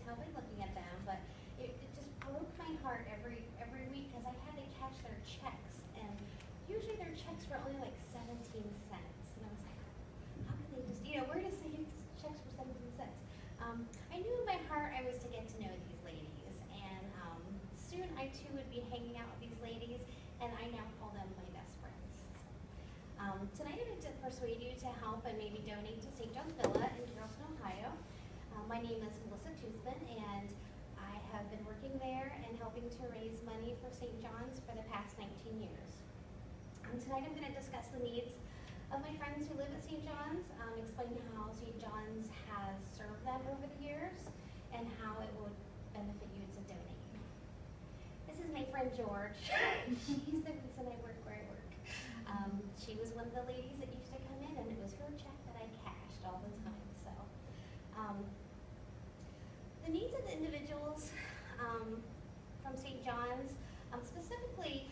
tell by looking at them, but it just broke my heart every week because I had to cash their checks, and usually their checks were only like 17 cents, and I was like, how can they just, where does they get checks for 17 cents? I knew in my heart I was to get to know these ladies, and soon I too would be hanging out with these ladies, and I now call them my best friends. Tonight I'm going to persuade you to help and maybe donate to St. John's Villa in Carrollton, Ohio. My name is Toothman, and I have been working there and helping to raise money for St. John's for the past 19 years. Tonight I'm going to discuss the needs of my friends who live at St. John's, explain how St. John's has served them over the years, and how it would benefit you to donate. This is my friend George. She's the reason I work where I work. She was one of the ladies that used to come in, and it was her check that I cashed all the time. So, the needs of the individuals from St. John's, specifically,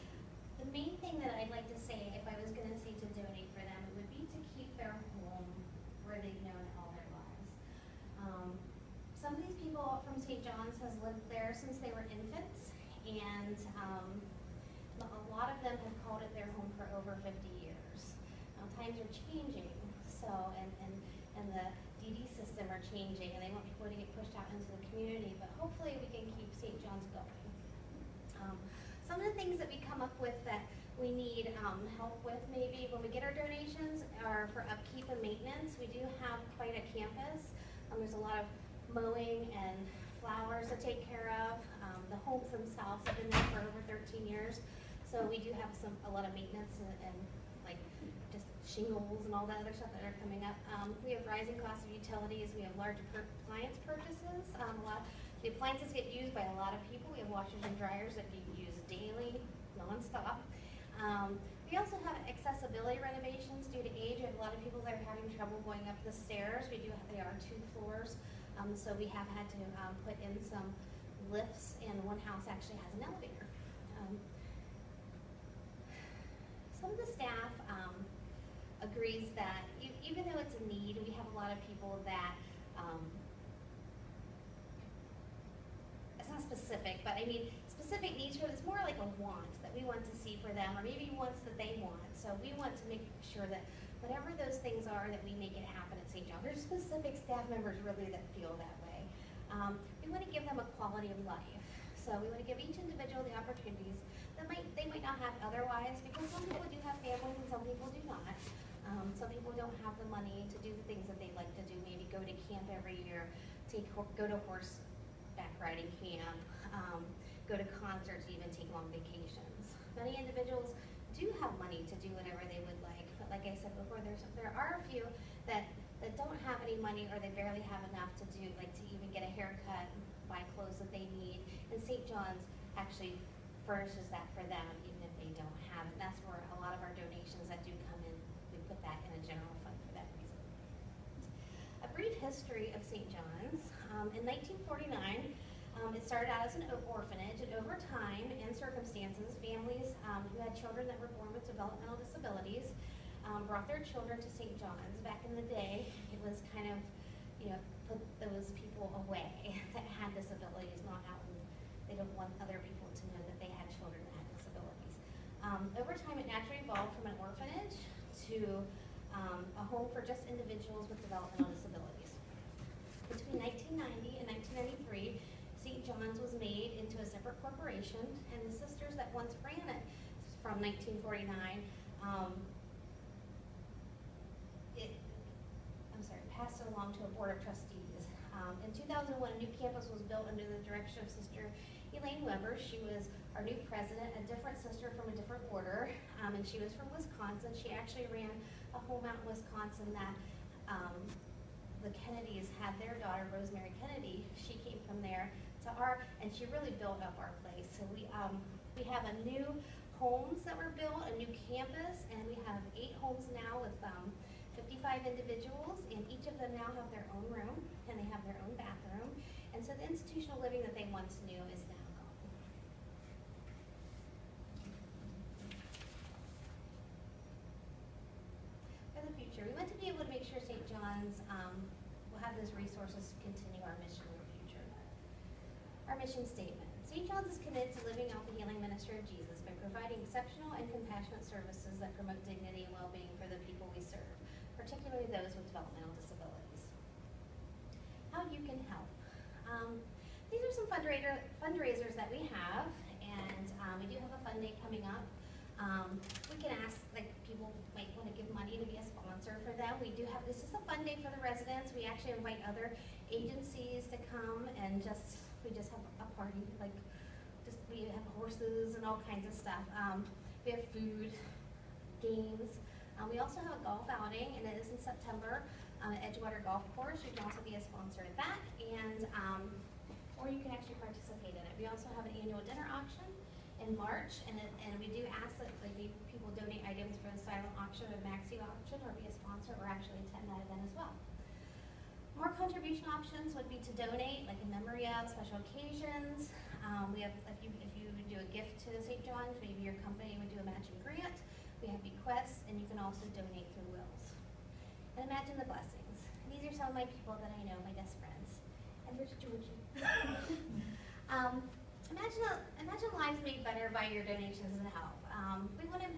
the main thing that I'd like to say, if I was going to say to donate for them, it would be to keep their home where they've known it all their lives. Some of these people from St. John's has lived there since they were infants, and a lot of them have called it their home for over 50 years. Times are changing, so and the DD system are changing, and they want people to get pushed out into the community, but hopefully we can keep St. John's going. Some of the things that we come up with that we need help with maybe when we get our donations are for upkeep and maintenance. We do have quite a campus. There's a lot of mowing and flowers to take care of. The homes themselves have been there for over 13 years. So we do have a lot of maintenance and like just shingles and all that other stuff that are coming up. We have rising costs of utilities. We have large appliance purchases. The appliances get used by a lot of people. We have washers and dryers that get used daily, nonstop. We also have accessibility renovations due to age. We have a lot of people that are having trouble going up the stairs. They are 2 floors, so we have had to put in some lifts, and one house actually has an elevator. Some of the staff agrees that even though it's a need, we have a lot of people that it's not specific, but I mean specific needs for it's more like a want that we want to see for them, or maybe wants that they want. So we want to make sure that whatever those things are, that we make it happen at St. John's. There's specific staff members really that feel that way. We want to give them a quality of life. So we want to give each individual the opportunities that they might not have otherwise, because some people do have families and some people do not. Some people don't have the money to do the things that they like to do, maybe go to camp every year, go to horseback riding camp, go to concerts, even take long vacations. Many individuals do have money to do whatever they would like, but like I said before, there are a few that don't have any money, or they barely have enough to do, like to even get a haircut, buy clothes that they need, and St. John's actually furnishes that for them, even if they don't have it. That's where a lot of our donations that do come in, we put that in a general fund for that reason. A brief history of St. John's. In 1949, it started out as an orphanage, and over time and circumstances, families who had children that were born with developmental disabilities brought their children to St. John's. Back in the day, it was kind of, put those people away that had disabilities, not out in, they don't want other people to know that they had children that had disabilities. Over time, it naturally evolved from an orphanage to a home for just individuals with developmental disabilities. Between 1990 and 1993, St. John's was made into a separate corporation, and the sisters that once ran it from 1949, passed it along to a board of trustees. In 2001, a new campus was built under the direction of Sister Elaine Weber. She was our new president, a different sister from a different order, and she was from Wisconsin. She actually ran a home out in Wisconsin that the Kennedys had their daughter, Rosemary Kennedy. She came from there to and she really built up our place. So we have a new homes that were built, a new campus, and we have 8 homes now with 55 individuals, and each of them now have their own room, and they have their own bathroom. And so the institutional living that they once knew is now gone. For the future, we want to be able to make sure St. John's will have those resources to continue our mission in the future. Our mission statement. St. John's is committed to living out the healing ministry of Jesus by providing exceptional and compassionate services that promote dignity and well-being for the people we serve, particularly those with developmental disabilities. How you can help. These are some fundraisers that we have, and we do have a fund day coming up. We can ask, like, people might want to give money to be a sponsor for them. We do have, this is a fun day for the residents. We actually invite other agencies to come and we just have a party, like, we have horses and all kinds of stuff. We have food, games. We also have a golf outing, and it is in September at Edgewater Golf Course. You can also be a sponsor at that, and or you can actually participate in it. We also have an annual dinner auction in March, and we do ask that, like, people donate items for the silent auction or maxi auction, or be a sponsor, or actually attend that event as well. More contribution options would be to donate, like in memory of special occasions. We have, if you would do a gift to St. John's, maybe your company would do a matching grant. We have bequests, and you can also donate through wills. And imagine the blessings. And these are some of my people that I know, my best friends. And there's Georgie. Imagine lives made better by your donations and help. We want to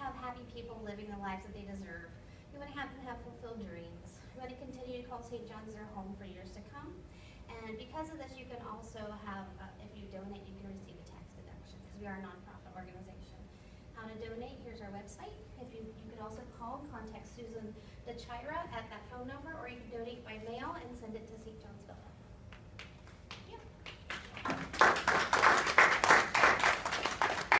have happy people living the lives that they deserve. We want to have them have fulfilled dreams. We want to continue to call St. John's their home for years to come. And because of this, you can also have, if you donate, you can receive a tax deduction, because we are a nonprofit organization. How to donate, here's our website. You could also call and contact Susan DeChira at that phone number, or you can donate by mail